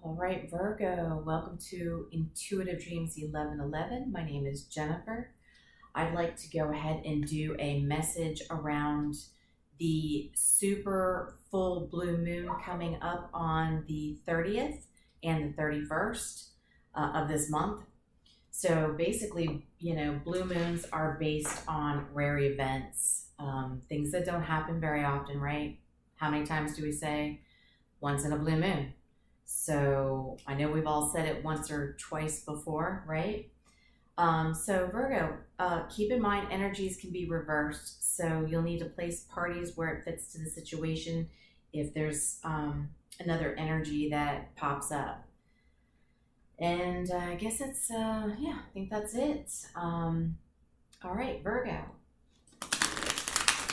All right, Virgo, welcome to Intuitive Dreams 1111. My name is Jennifer. I'd like to go ahead and do a message around the super full blue moon coming up on the 30th and the 31st of this month. So basically, blue moons are based on rare events, things that don't happen very often, right? How many times do we say once in a blue moon? So I know we've all said it once or twice before, right? So Virgo, keep in mind energies can be reversed. So you'll need to place parties where it fits to the situation if there's another energy that pops up. And I guess it's, I think that's it. All right, Virgo.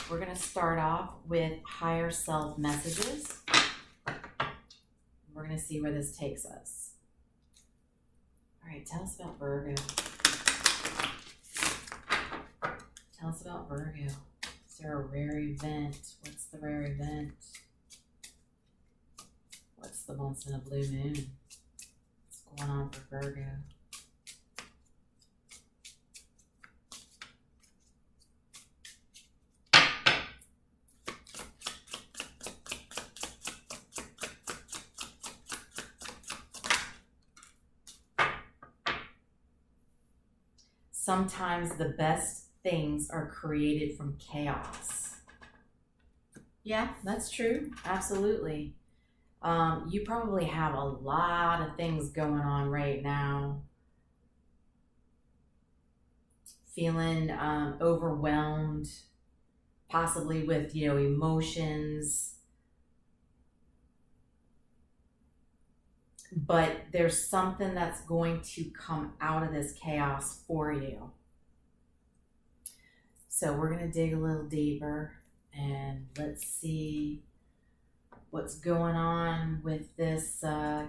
We're going to start off with higher self messages. We're going to see where this takes us. All right, tell us about Virgo. Tell us about Virgo. Is there a rare event? What's the rare event? What's the once in a blue moon? What's going on for Virgo? Sometimes the best things are created from chaos. Yeah, that's true. Absolutely. You probably have a lot of things going on right now. Feeling overwhelmed, possibly with, emotions. But there's something that's going to come out of this chaos for you. So we're going to dig a little deeper and let's see what's going on with this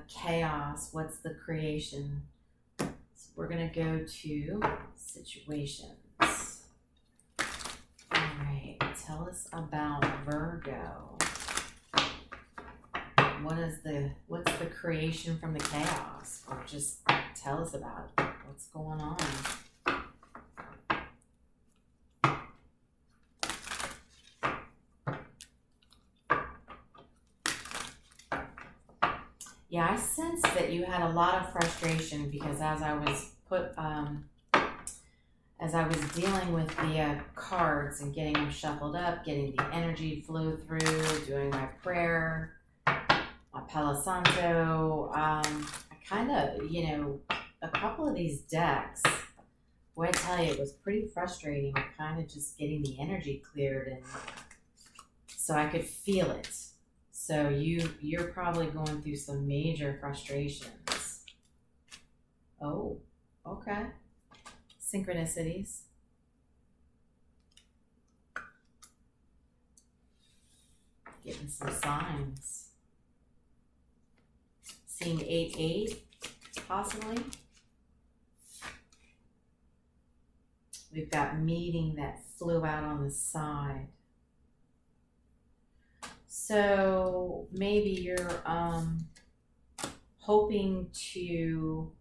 chaos. What's the creation? So we're going to go to situations. All right, tell us about Virgo. What's the creation from the chaos? Or just tell us about it. What's going on? Yeah, I sensed that you had a lot of frustration because as I was dealing with the cards and getting them shuffled up, getting the energy flow through, doing my prayer, Palo Santo, I kind of, a couple of these decks, boy, I tell you, it was pretty frustrating, kind of just getting the energy cleared, and so I could feel it. So you're probably going through some major frustrations. Oh, okay. Synchronicities. Getting some signs. Seeing 8-8, possibly. We've got meeting that flew out on the side. So maybe you're hoping to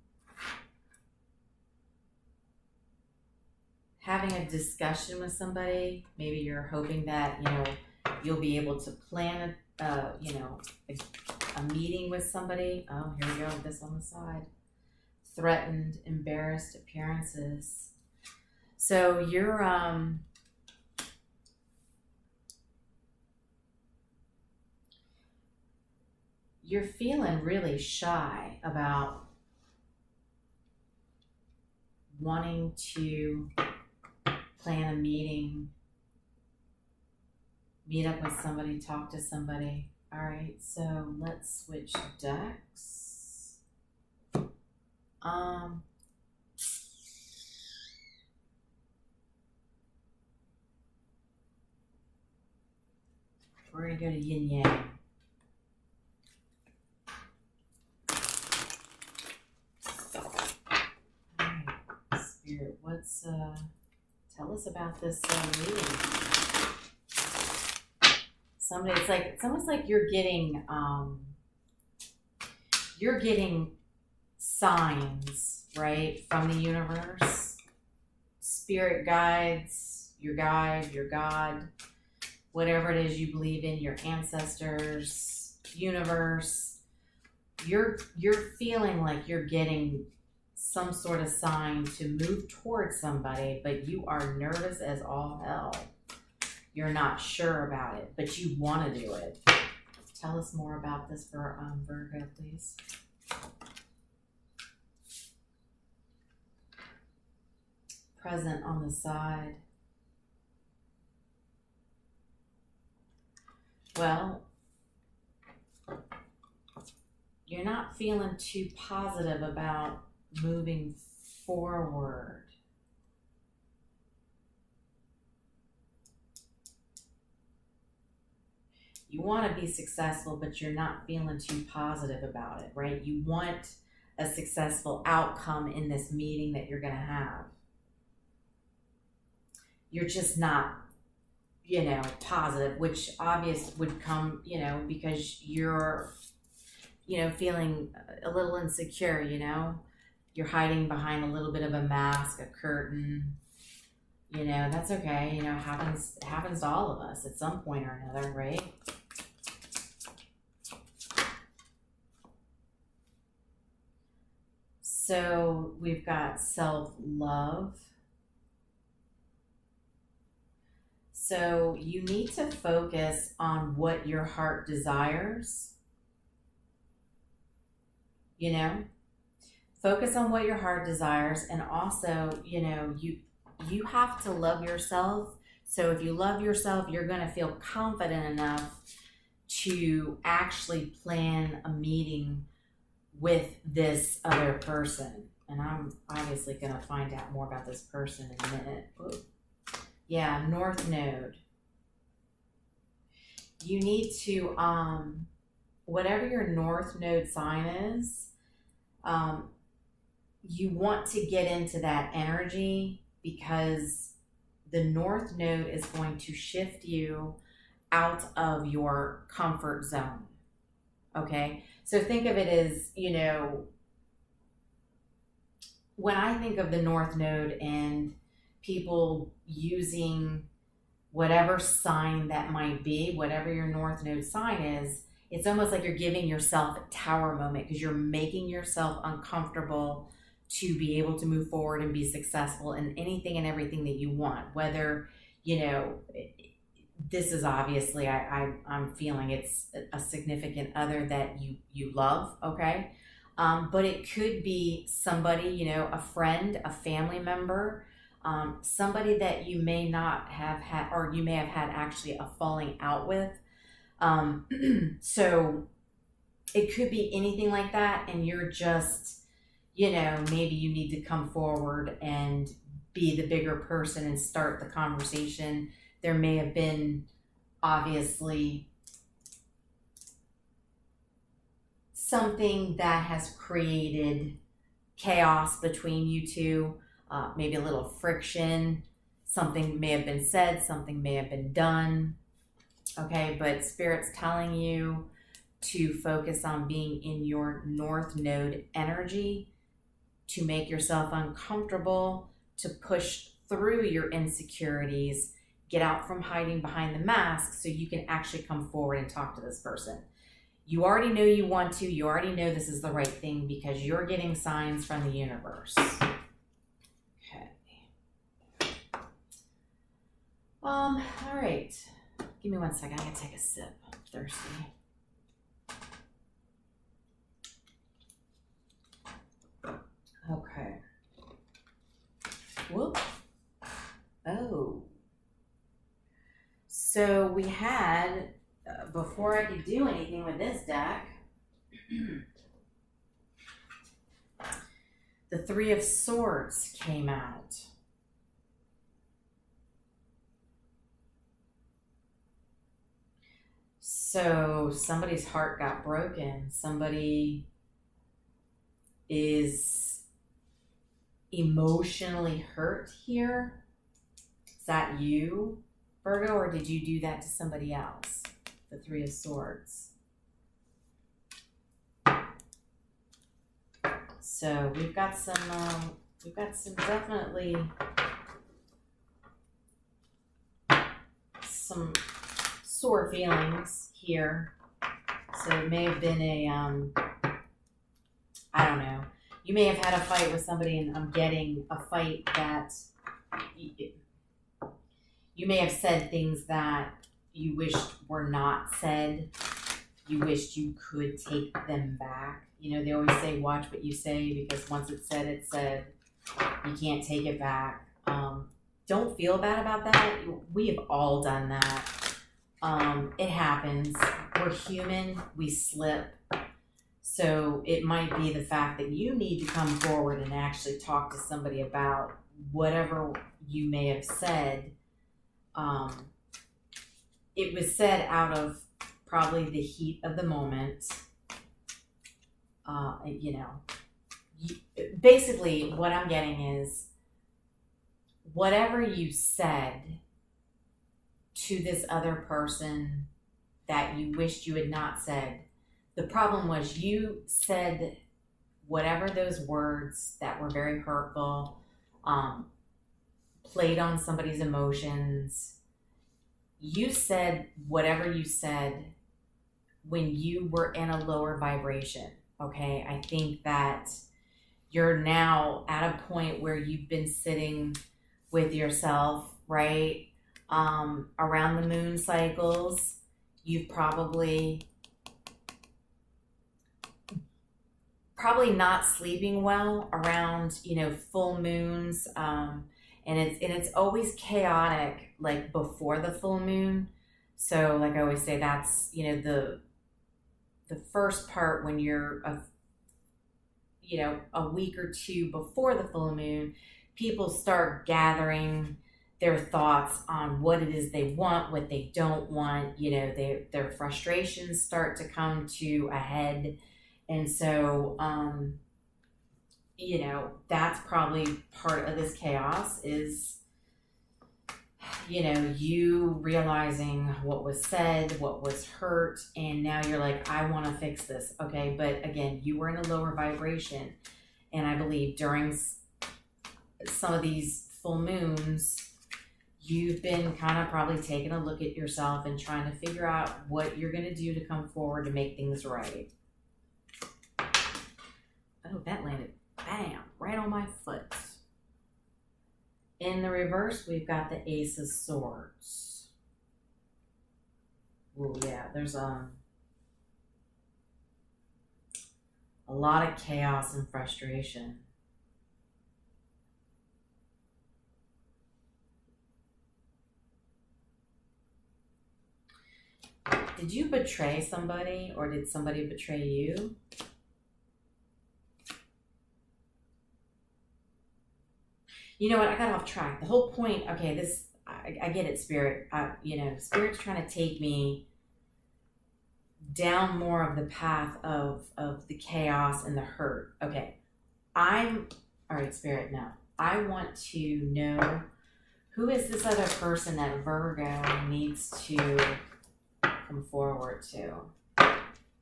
having a discussion with somebody. Maybe you're hoping that you'll be able to plan a meeting with somebody. Oh, here we go, this on the side. Threatened, embarrassed appearances. So you're feeling really shy about wanting to plan a meeting, meet up with somebody, talk to somebody. All right, so let's switch decks. We're going to go to yin yang. All right, Spirit, tell us about this meeting. Somebody, it's almost like you're getting you're getting signs, right, from the universe, spirit guides, your guide, your God, whatever it is you believe in, your ancestors, universe. You're feeling like you're getting some sort of sign to move towards somebody, but you are nervous as all hell. You're not sure about it, but you want to do it. Tell us more about this for Virgo, please. Present on the side. Well, you're not feeling too positive about moving forward. You want to be successful, but you're not feeling too positive about it, right? You want a successful outcome in this meeting that you're going to have. You're just not, positive, which obvious would come, because you're, feeling a little insecure, You're hiding behind a little bit of a mask, a curtain. That's okay. Happens to all of us at some point or another, right? So we've got self-love. So you need to focus on what your heart desires. Focus on what your heart desires, and also, you have to love yourself. So if you love yourself, you're going to feel confident enough to actually plan a meeting with this other person. And I'm obviously going to find out more about this person in a minute. Ooh. Yeah, North Node. You need to, whatever your North Node sign is, you want to get into that energy, because the North Node is going to shift you out of your comfort zone. Okay? So think of it as, when I think of the North Node and people using whatever sign that might be, whatever your North Node sign is, it's almost like you're giving yourself a tower moment, because you're making yourself uncomfortable to be able to move forward and be successful in anything and everything that you want. Whether, this is obviously, I'm feeling it's a significant other that you love, okay? But it could be somebody, a friend, a family member, somebody that you may not have had, or you may have had actually a falling out with. So it could be anything like that, and you're just, maybe you need to come forward and be the bigger person and start the conversation. There may have been, obviously, something that has created chaos between you two, maybe a little friction. Something may have been said, something may have been done. Okay, but Spirit's telling you to focus on being in your North Node energy, to make yourself uncomfortable, to push through your insecurities, get out from hiding behind the mask so you can actually come forward and talk to this person. You already know you want to, you already know this is the right thing, because you're getting signs from the universe. Okay. All right. Give me 1 second, I gotta take a sip. I'm thirsty. Okay. Whoop. Oh. So we had, before I could do anything with this deck, the Three of Swords came out. So somebody's heart got broken. Somebody is emotionally hurt here. Is that you, Virgo, or did you do that to somebody else? The Three of Swords. So we've got some definitely some sore feelings here. So it may have been a, I don't know. You may have had a fight with somebody, and I'm getting a fight that you may have said things that you wished were not said. You wished you could take them back. You know, they always say, watch what you say, because once it's said, it's said. You can't take it back. Don't feel bad about that. We have all done that. It happens. We're human. We slip. So it might be the fact that you need to come forward and actually talk to somebody about whatever you may have said. It was said out of probably the heat of the moment. Basically what I'm getting is whatever you said to this other person that you wished you had not said, the problem was you said whatever those words that were very hurtful, played on somebody's emotions. You said whatever you said when you were in a lower vibration, okay? I think that you're now at a point where you've been sitting with yourself, right? Around the moon cycles, you've probably not sleeping well around, full moons. And it's always chaotic, like before the full moon. So like I always say, that's, the first part when you're a week or two before the full moon, people start gathering their thoughts on what it is they want, what they don't want. Their frustrations start to come to a head. And so, that's probably part of this chaos is, you realizing what was said, what was hurt, and now you're like, I want to fix this. Okay. But again, you were in a lower vibration. And I believe during some of these full moons, you've been kind of probably taking a look at yourself and trying to figure out what you're going to do to come forward to make things right. Oh, that landed, bam, right on my foot. In the reverse, we've got the Ace of Swords. Oh, yeah, there's a lot of chaos and frustration. Did you betray somebody, or did somebody betray you? You know what? I got off track. The whole point, okay, I get it, Spirit. Spirit's trying to take me down more of the path of the chaos and the hurt. Okay. All right, Spirit, no. I want to know, who is this other person that Virgo needs to come forward to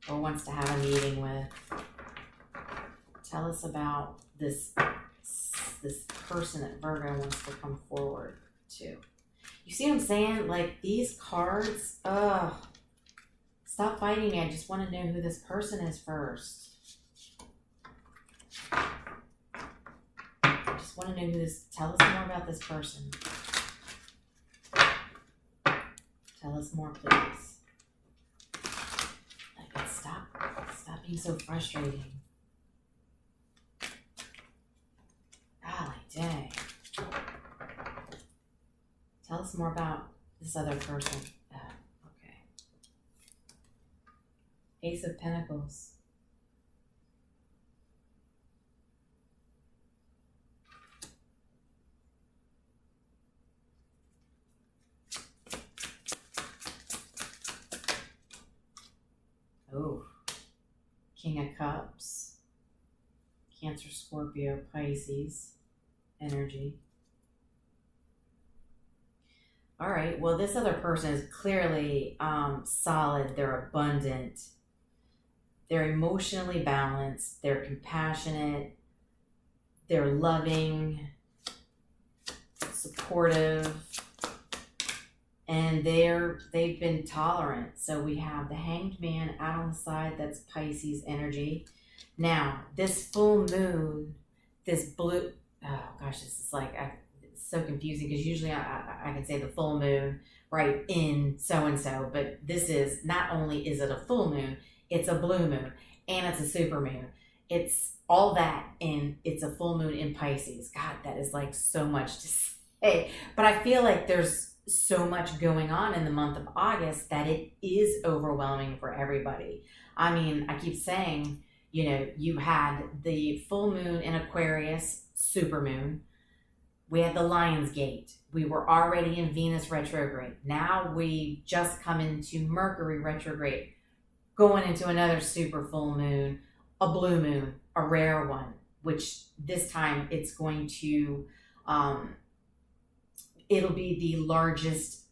or wants to have a meeting with? Tell us about this person that Virgo wants to come forward to. You see what I'm saying? Like these cards, stop fighting me. I just want to know who this person is first. I just want to know tell us more about this person. Tell us more, please. Like, stop being so frustrating. Golly dang. Tell us more about this other person. Okay. Ace of Pentacles. Oh. King of Cups. Cancer, Scorpio, Pisces energy. All right, well, this other person is clearly solid. They're abundant. They're emotionally balanced, they're compassionate, they're loving, supportive, and they've been tolerant. So we have the Hanged Man out on the side, that's Pisces energy. Now, this full moon, this blue, oh gosh, this is like, it's so confusing because usually I can say the full moon, right, in so-and-so, but this is, not only is it a full moon, it's a blue moon, and it's a super moon. It's all that, and it's a full moon in Pisces. God, that is like so much to say. But I feel like there's so much going on in the month of August that it is overwhelming for everybody. I mean, I keep saying, you know, you had the full moon in Aquarius, super moon. We had the Lion's Gate. We were already in Venus retrograde. Now we just come into Mercury retrograde, going into another super full moon, a blue moon, a rare one, which this time it's going to, it'll be the largest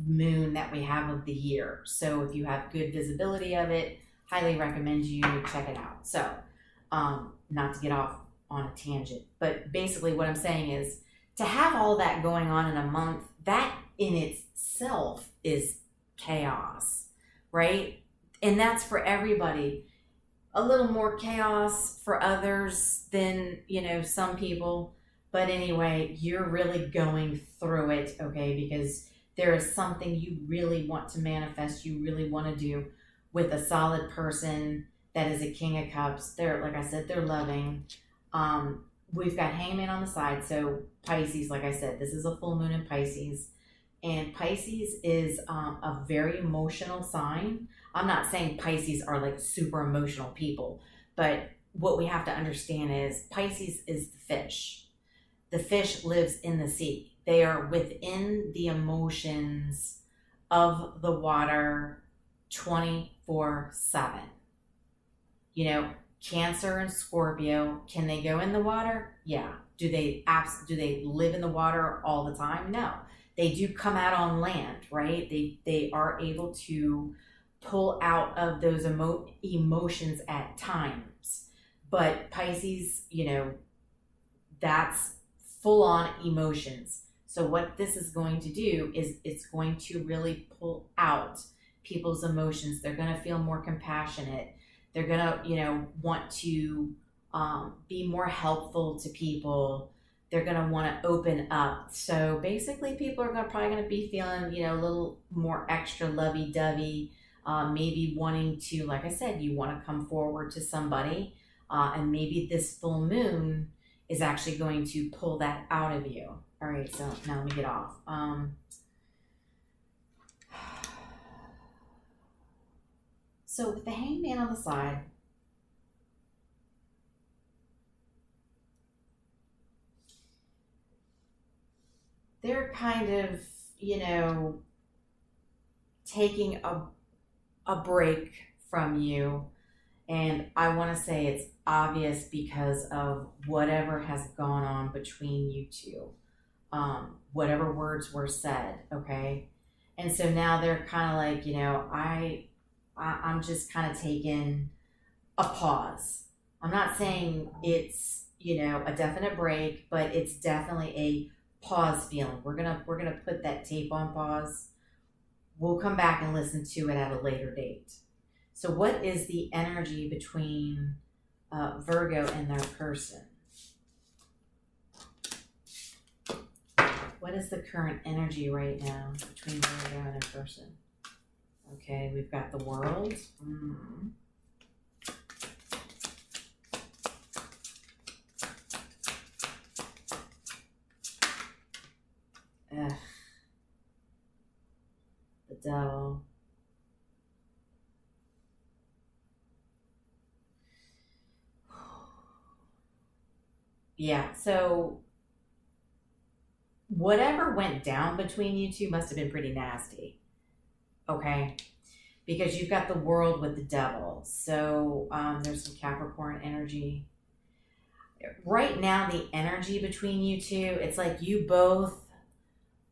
moon that we have of the year. So if you have good visibility of it, highly recommend you check it out. So, not to get off on a tangent, but basically what I'm saying is to have all that going on in a month, that in itself is chaos, right? And that's for everybody. A little more chaos for others than, you know, some people. But anyway, you're really going through it, okay? Because there is something you really want to manifest, you really want to do with a solid person that is a King of Cups. They're, like I said, they're loving. We've got Hangman on the side. So Pisces, like I said, this is a full moon in Pisces. And Pisces is a very emotional sign. I'm not saying Pisces are like super emotional people, but what we have to understand is Pisces is the fish. The fish lives in the sea. They are within the emotions of the water 24/7. You know, Cancer and Scorpio, can they go in the water? Yeah. Do they live in the water all the time? No. They do come out on land, right? They are able to pull out of those emotions at times. But Pisces, you know, that's full on emotions. So what this is going to do is it's going to really pull out people's emotions. They're going to feel more compassionate. They're going to, you know, want to be more helpful to people. They're going to want to open up. So basically people are probably going to be feeling, you know, a little more extra lovey-dovey, maybe wanting to, like I said, you want to come forward to somebody, and maybe this full moon is actually going to pull that out of you. All right, so now let me get off. So with the Hangman on the side, they're kind of, you know, taking a break from you. And I want to say it's obvious because of whatever has gone on between you two. Whatever words were said, okay? And so now they're kind of like, you know, I'm just kind of taking a pause. I'm not saying it's, you know, a definite break, but it's definitely a pause feeling. We're gonna put that tape on pause. We'll come back and listen to it at a later date. So what is the energy between Virgo and their person? What is the current energy right now between Virgo and their person? Okay, we've got the World. Ugh. The Devil. Yeah, so whatever went down between you two must have been pretty nasty, okay? Because you've got the World with the Devil. So there's some Capricorn energy. Right now, the energy between you two, it's like you both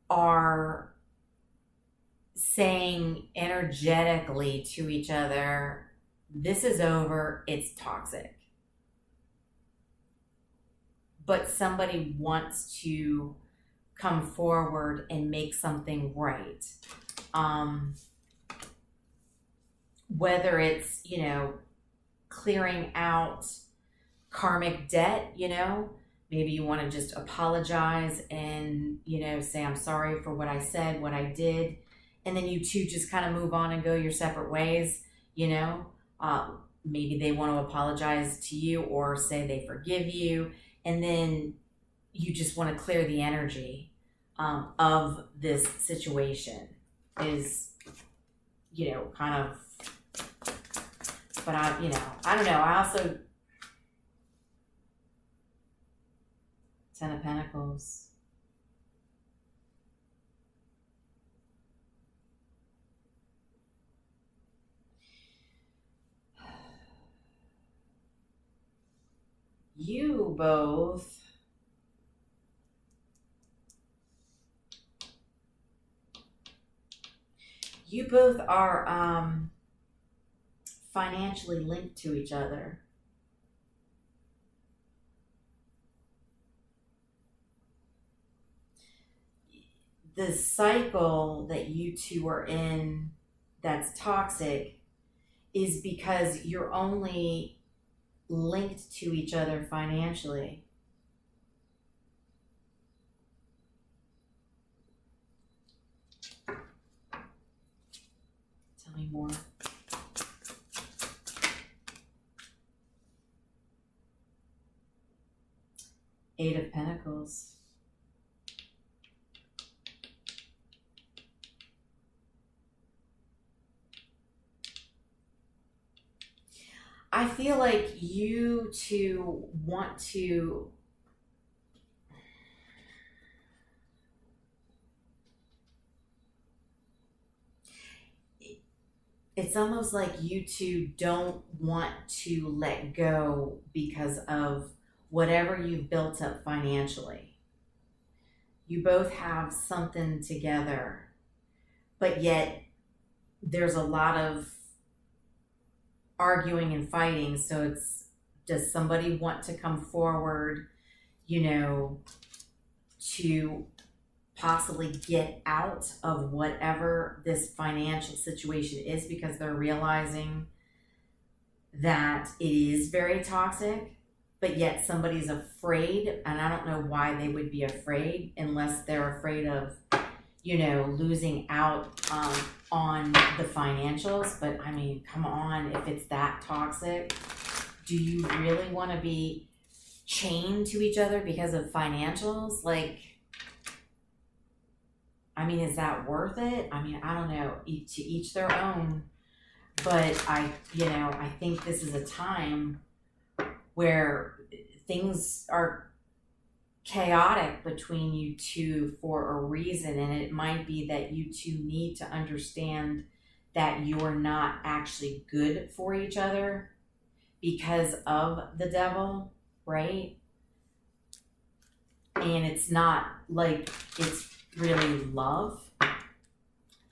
are saying energetically to each other this is over, it's toxic. But somebody wants to come forward and make something right. Whether it's, you know, clearing out karmic debt, you know, maybe you want to just apologize and, you know, say, I'm sorry for what I said, what I did. And then you two just kind of move on and go your separate ways, you know. Maybe they want to apologize to you or say they forgive you. And then you just want to clear the energy of this situation is, you know, kind of, but I don't know. I also, 10 of Pentacles. You both are financially linked to each other. The cycle that you two are in that's toxic is because you're only linked to each other financially. Tell me more. Eight of Pentacles. I feel like you two want to it's almost like you two don't want to let go because of whatever you've built up financially. You both have something together, but yet there's a lot of arguing and fighting. So it's, does somebody want to come forward, you know, to possibly get out of whatever this financial situation is because they're realizing that it is very toxic, but yet somebody's afraid, and I don't know why they would be afraid unless they're afraid of, you know, losing out on the financials. But I mean, come on, if it's that toxic, do you really want to be chained to each other because of financials? Like, I mean, is that worth it? I mean, I don't know, to each their own. But I think this is a time where things are chaotic between you two for a reason. And it might be that you two need to understand that you're not actually good for each other because of the devil, right? And it's not like it's really love.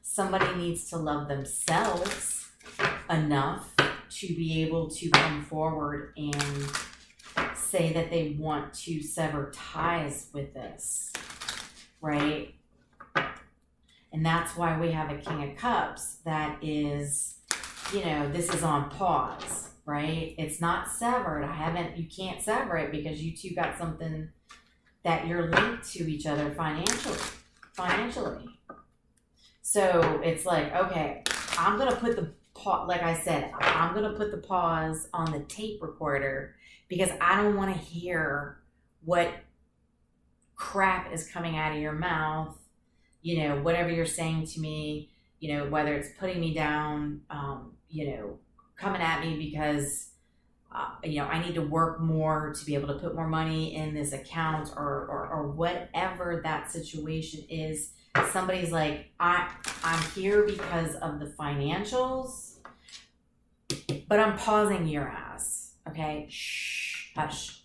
Somebody needs to love themselves enough to be able to come forward and say that they want to sever ties with this, right? And that's why we have a King of Cups that is, you know, this is on pause, right? It's not severed. You can't sever it because you two got something that you're linked to each other financially. So it's like, okay, I'm going to put the like I said, I'm going to put the pause on the tape recorder because I don't want to hear what crap is coming out of your mouth, you know, whatever you're saying to me, you know, whether it's putting me down, you know, coming at me because, you know, I need to work more to be able to put more money in this account or whatever that situation is. Somebody's like, I'm here because of the financials, but I'm pausing your ass, okay? Shh, hush.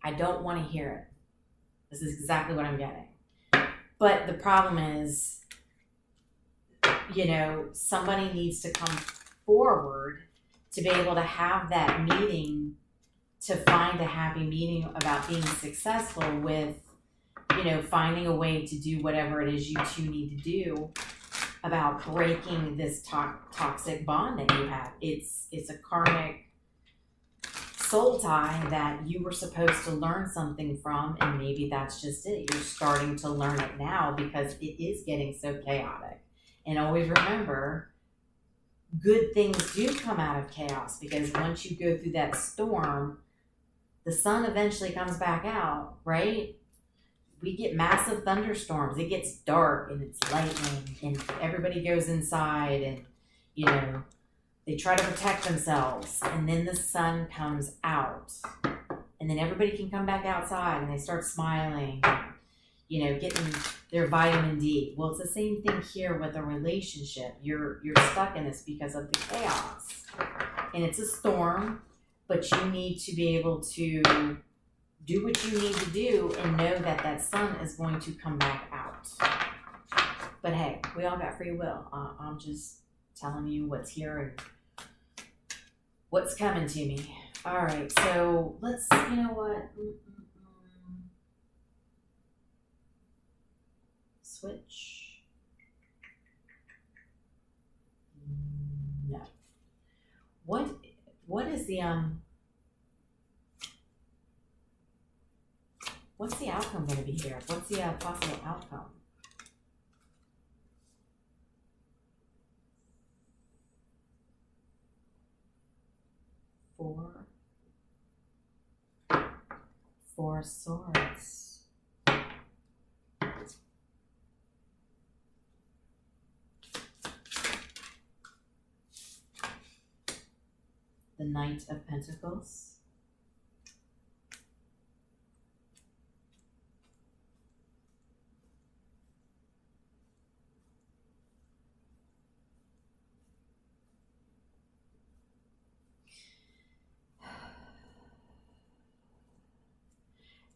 I don't want to hear it. This is exactly what I'm getting. But the problem is, you know, somebody needs to come forward to be able to have that meeting, to find a happy meeting about being successful with, finding a way to do whatever it is you two need to do about breaking this toxic bond that you have. It's a karmic soul tie that you were supposed to learn something from, and maybe that's just it. You're starting to learn it now because it is getting so chaotic. And always remember, good things do come out of chaos, because once you go through that storm, the sun eventually comes back out, right? We get massive thunderstorms. It gets dark and it's lightning and everybody goes inside and, they try to protect themselves, and then the sun comes out, and then everybody can come back outside and they start smiling, getting their vitamin D. Well, it's the same thing here with a relationship. You're stuck in this because of the chaos, and it's a storm, but you need to be able to do what you need to do and know that that sun is going to come back out. But hey, we all got free will. I'm just telling you what's here and what's coming to me. All right, so let's, switch. No. What is the what's the outcome going to be here? What's the possible outcome? Four swords. The Knight of Pentacles.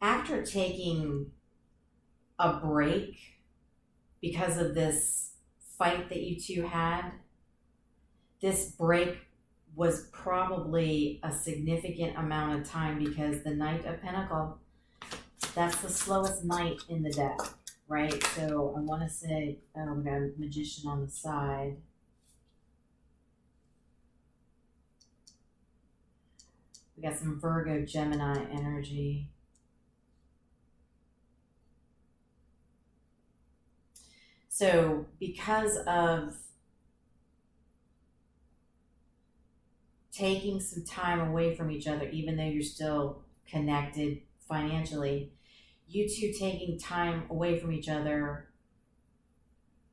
After taking a break because of this fight that you two had, this break was probably a significant amount of time, because the Knight of Pentacles, that's the slowest knight in the deck, right? So I want to say, we got a Magician on the side. We got some Virgo, Gemini energy. So because of taking some time away from each other, even though you're still connected financially, you two taking time away from each other,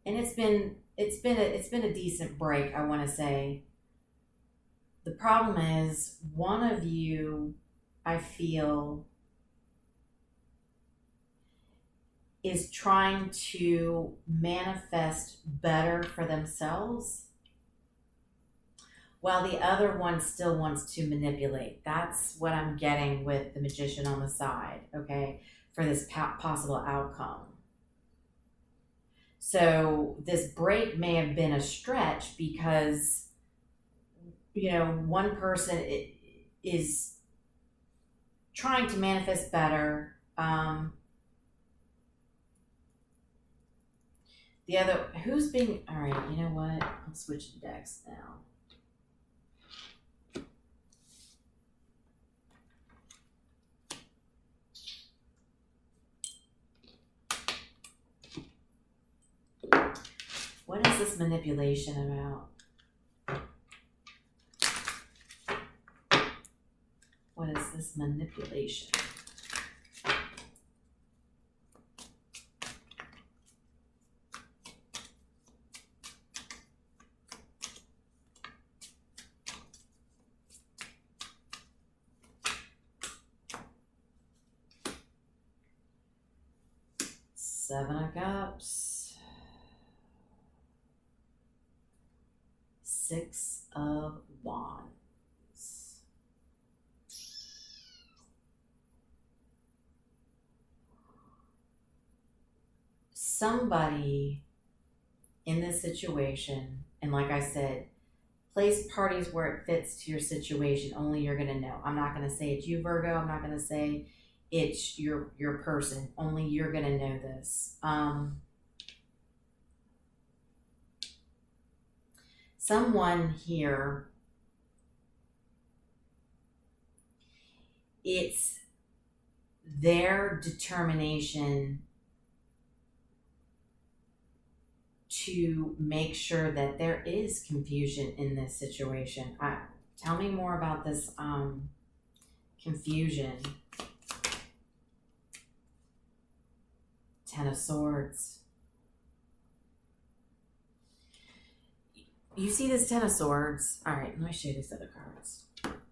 and it's been a decent break, I want to say. The problem is, one of you, I feel, is trying to manifest better for themselves, while the other one still wants to manipulate. That's what I'm getting with the Magician on the side, okay, for this possible outcome. So this break may have been a stretch because, one person is trying to manifest better. The other, all right, you know what? I'll switch the decks now. What is this manipulation about? What is this manipulation? Seven of Cups. Six of Wands. Somebody in this situation, and like I said, place parties where it fits to your situation. Only you're going to know. I'm not going to say it's you, Virgo. I'm not going to say it's your person. Only you're going to know this. Someone here, it's their determination to make sure that there is confusion in this situation. Tell me more about this confusion. Ten of Swords. You see this Ten of Swords? All right, let me show you these other cards.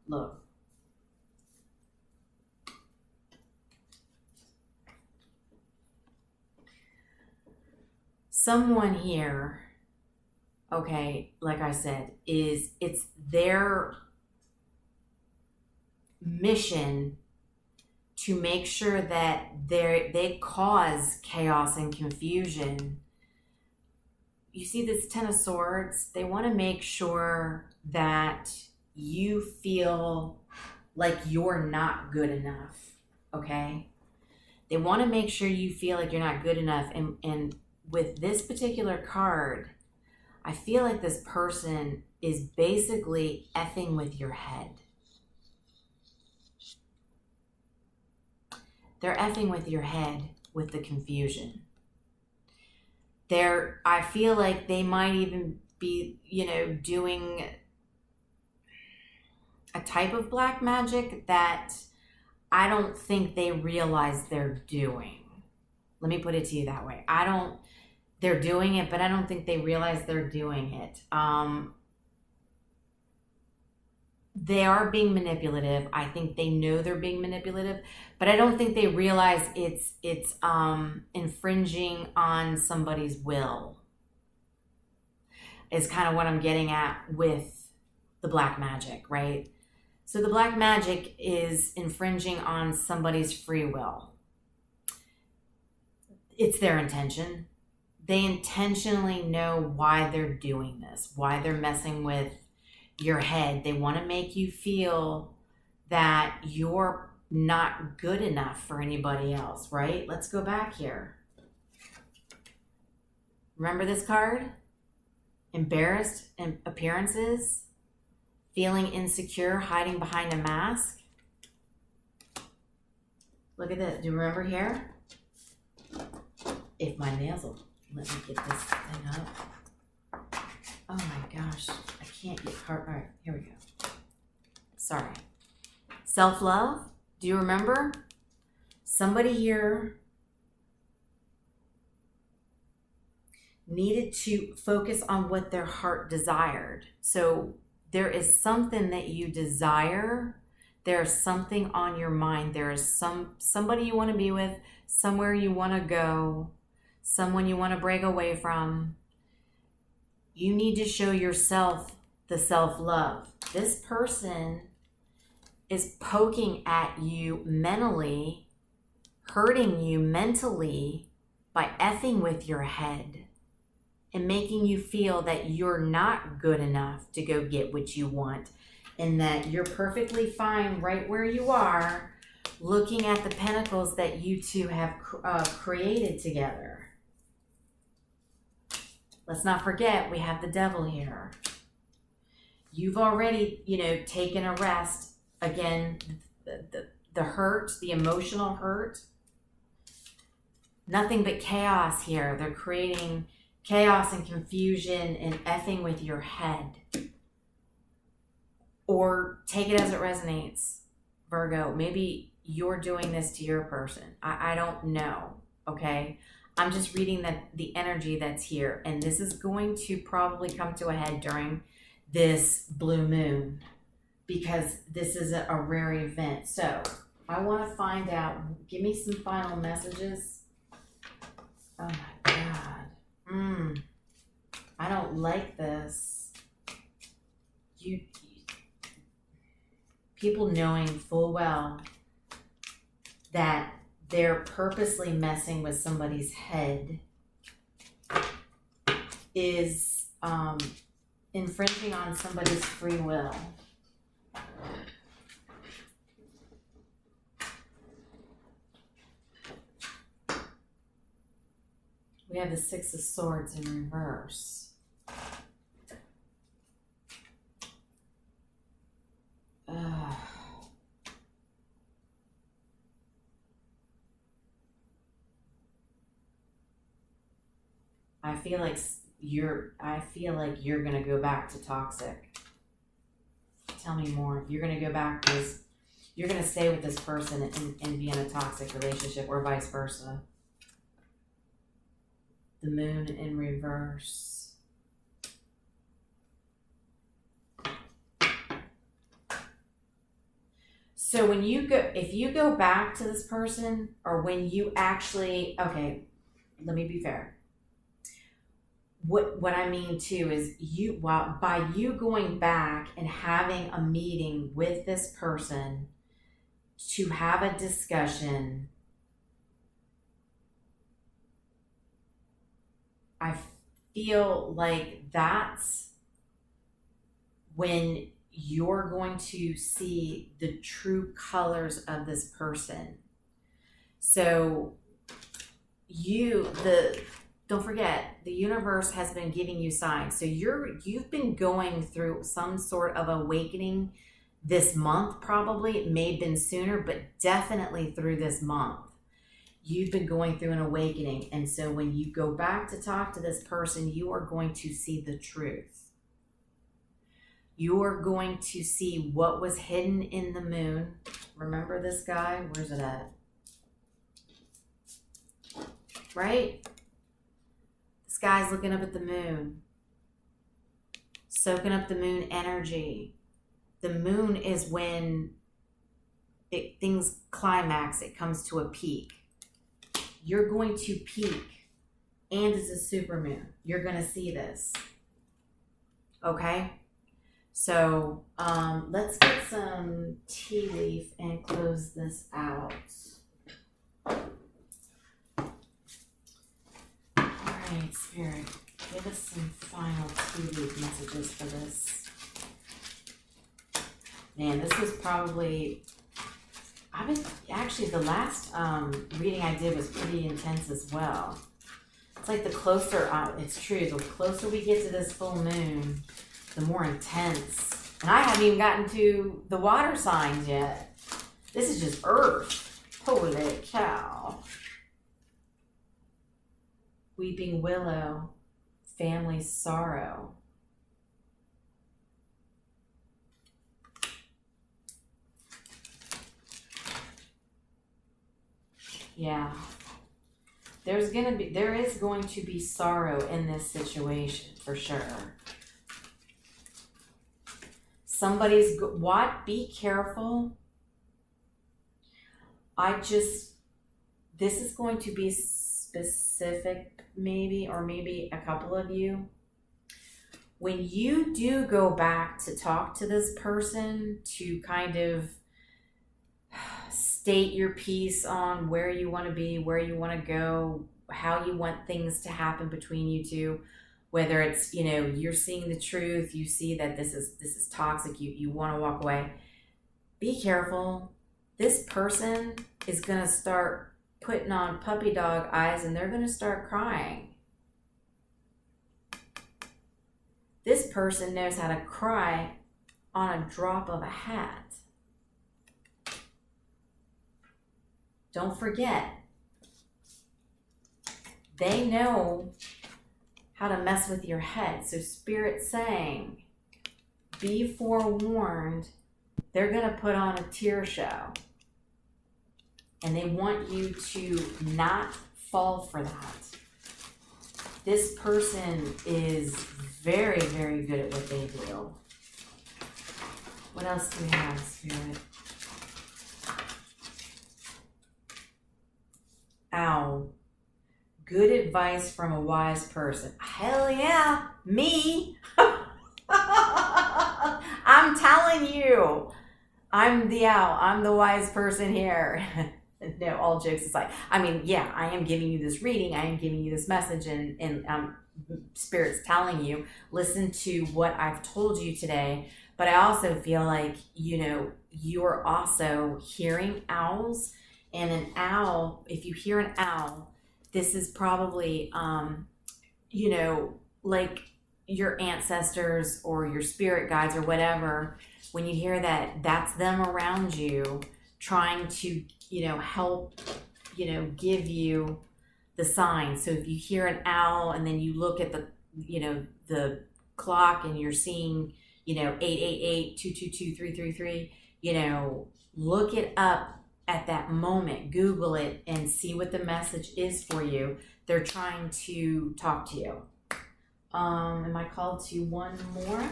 Look. Someone here, okay, like I said, it's their mission to make sure that they cause chaos and confusion. You see this Ten of Swords? They want to make sure that you feel like you're not good enough, okay? They want to make sure you feel like you're not good enough. And with this particular card, I feel like this person is basically effing with your head. They're effing with your head with the confusion. I feel like they might even be, doing a type of black magic that I don't think they realize they're doing. Let me put it to you that way. They're doing it, but I don't think they realize they're doing it. They are being manipulative. I think they know they're being manipulative, but I don't think they realize it's infringing on somebody's will. Is kind of what I'm getting at with the black magic, right? So the black magic is infringing on somebody's free will. It's their intention. They intentionally know why they're doing this, why they're messing with your head. They want to make you feel that you're not good enough for anybody else, right? Let's go back here. Remember this card? Embarrassed in appearances, feeling insecure, hiding behind a mask. Look at this. Do you remember here? If my nails will let me get this thing up. Oh my gosh. I can't get card. All right, here we go. Sorry. Self-love. Do you remember? Somebody here needed to focus on what their heart desired. So there is something that you desire. There's something on your mind. There is somebody you want to be with, somewhere you want to go, someone you want to break away from. You need to show yourself the self-love. This person is poking at you mentally, hurting you mentally by effing with your head and making you feel that you're not good enough to go get what you want and that you're perfectly fine right where you are, looking at the pentacles that you two have created together. Let's not forget, we have the devil here. You've already, taken a rest. Again, the hurt, the emotional hurt. Nothing but chaos here. They're creating chaos and confusion and effing with your head. Or take it as it resonates, Virgo. Maybe you're doing this to your person. I don't know, okay? I'm just reading the energy that's here. And this is going to probably come to a head during this blue moon because this is a rare event. So I want to find out. Give me some final messages. Oh my God. I don't like this. People knowing full well that they're purposely messing with somebody's head is infringing on somebody's free will. We have the Six of Swords in reverse. I feel like you're gonna go back to toxic. Tell me more. You're gonna go back because you're gonna stay with this person and be in a toxic relationship, or vice versa. The Moon in reverse. So when you go, if you go back to this person, or when you actually, okay, let me be fair. What I mean too is by you going back and having a meeting with this person to have a discussion, I feel like that's when you're going to see the true colors of this person. So don't forget, the universe has been giving you signs. So you've been going through some sort of awakening this month, probably. It may have been sooner, but definitely through this month. You've been going through an awakening. And so when you go back to talk to this person, you are going to see the truth. You are going to see what was hidden in the moon. Remember this guy? Where's it at? Right? This guy's looking up at the moon, soaking up the moon energy. The moon is when things climax, it comes to a peak. You're going to peak, and it's a supermoon. You're going to see this. Okay? So let's get some tea leaf and close this out. Alright, Spirit, give us some final tea leaf messages for this. Man, this was probably, actually the last reading I did was pretty intense as well. It's like the closer, it's true, the closer we get to this full moon, the more intense. And I haven't even gotten to the water signs yet. This is just earth. Holy cow. Weeping willow, family sorrow. Yeah. There is going to be sorrow in this situation for sure. Be careful. This is going to be specific, maybe, or maybe a couple of you. When you do go back to talk to this person to kind of state your piece on where you want to be, where you want to go, how you want things to happen between you two, whether it's, you're seeing the truth, you see that this is toxic, you want to walk away. Be careful. This person is going to start putting on puppy dog eyes and they're going to start crying. This person knows how to cry on a drop of a hat. Don't forget, they know how to mess with your head. So Spirit's saying, be forewarned, they're going to put on a tear show. And they want you to not fall for that. This person is very, very good at what they do. What else do we have, Spirit? Ow. Good advice from a wise person. Hell yeah, me. I'm telling you. I'm the owl. I'm the wise person here. No, all jokes aside. I mean, yeah, I am giving you this reading. I am giving you this message, and Spirit's telling you, listen to what I've told you today. But I also feel like, you're also hearing owls, and an owl, if you hear an owl, this is probably, like your ancestors or your spirit guides or whatever. When you hear that, that's them around you trying to, help, give you the signs. So if you hear an owl and then you look at the clock and you're seeing, 888-222-333, look it up at that moment, Google it, and see what the message is for you. They're trying to talk to you. Am I called to one more?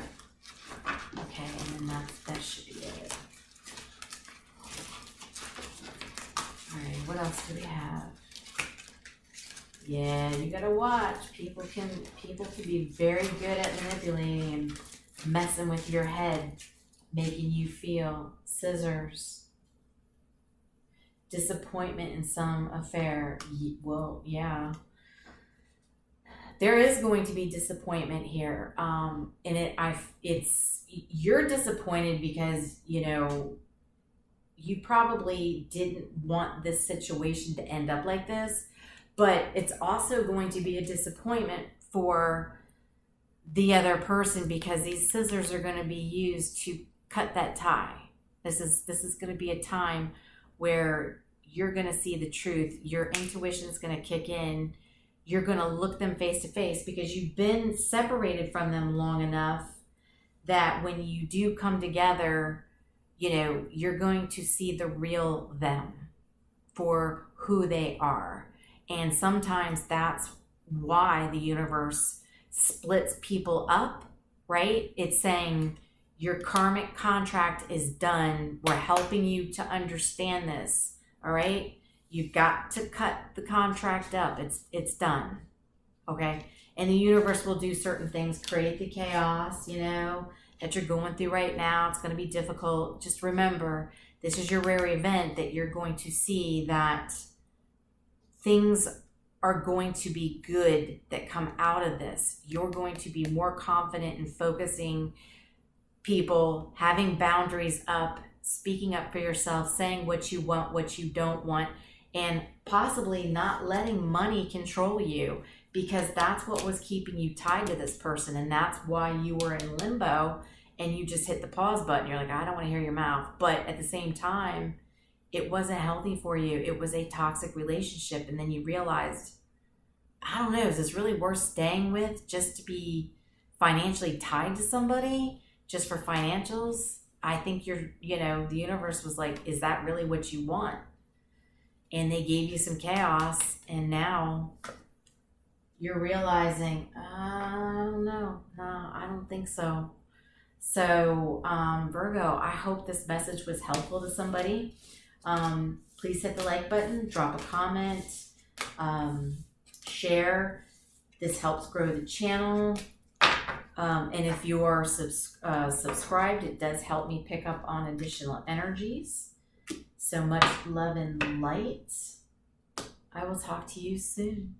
Okay, and then that should be it. All right, what else do we have? Yeah, you gotta watch. People can be very good at manipulating and messing with your head, making you feel scissors. Disappointment in some affair. Well, yeah. There is going to be disappointment here. You're disappointed because, you probably didn't want this situation to end up like this, but it's also going to be a disappointment for the other person because these scissors are going to be used to cut that tie. This is going to be a time where you're going to see the truth. Your intuition is going to kick in. You're going to look them face to face because you've been separated from them long enough that when you do come together, you're going to see the real them for who they are. And sometimes that's why the universe splits people up, right? It's saying your karmic contract is done. We're helping you to understand this, all right? You've got to cut the contract up. It's done, okay? And the universe will do certain things, create the chaos, that you're going through right now. It's going to be difficult. Just remember, this is your rare event that you're going to see that things are going to be good that come out of this. You're going to be more confident in focusing people, having boundaries up, speaking up for yourself, saying what you want, what you don't want, and possibly not letting money control you, because that's what was keeping you tied to this person, and that's why you were in limbo and you just hit the pause button. You're like, I don't want to hear your mouth. But at the same time, it wasn't healthy for you. It was a toxic relationship. And then you realized, I don't know, is this really worth staying with just to be financially tied to somebody just for financials? I think the universe was like, is that really what you want? And they gave you some chaos, and now you're realizing, I don't know. No, I don't think so. So, Virgo, I hope this message was helpful to somebody. Please hit the like button, drop a comment, share. This helps grow the channel. And if you are subscribed, it does help me pick up on additional energies. So much love and light. I will talk to you soon.